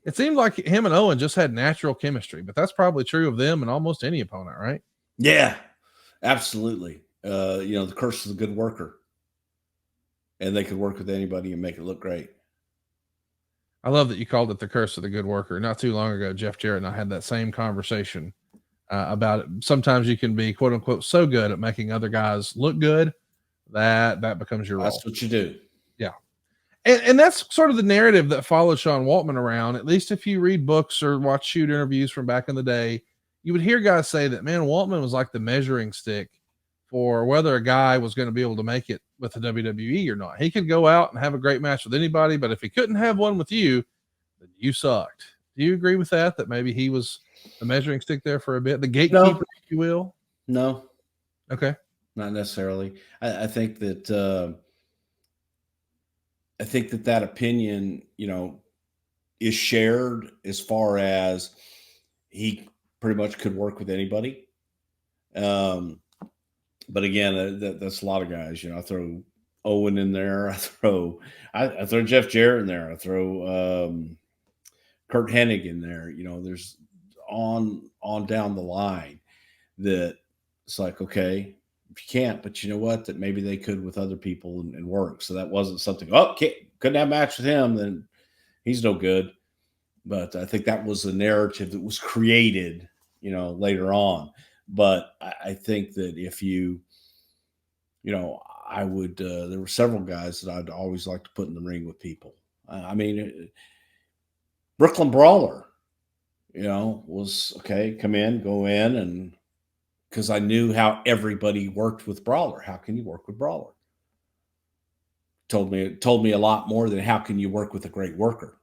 It seemed like him and Owen just had natural chemistry, but that's probably true of them and almost any opponent, right? Yeah, absolutely. The curse is a good worker, and they could work with anybody and make it look great. I love that you called it the curse of the good worker. Not too long ago, Jeff Jarrett and I had that same conversation about it. Sometimes you can be quote unquote so good at making other guys look good that becomes your That's role. what you do. Yeah. And that's sort of the narrative that follows Sean Waltman around. At least if you read books or watch shoot interviews from back in the day, you would hear guys say that, man, Waltman was like the measuring stick for whether a guy was going to be able to make it with the WWE or not. He could go out and have a great match with anybody, but if he couldn't have one with you, then you sucked. Do you agree with that? That maybe he was the measuring stick there for a bit, the gatekeeper, No, if you will? no, Okay. not necessarily. I think that that opinion, is shared as far as he pretty much could work with anybody. But again, that's a lot of guys. I throw Owen in there. I throw Jeff Jarrett in there. I throw Kurt Hennig in there. There's on down the line that it's like, okay, if you can't, but you know what, that maybe they could with other people and work. So that wasn't something, couldn't have a match with him, then he's no good. But I think that was the narrative that was created, later on. But I think that if I would, there were several guys that I'd always like to put in the ring with people. I mean, Brooklyn Brawler, was okay, come in, go in, and because I knew how everybody worked with Brawler. How can you work with Brawler? Told me a lot more than how can you work with a great worker.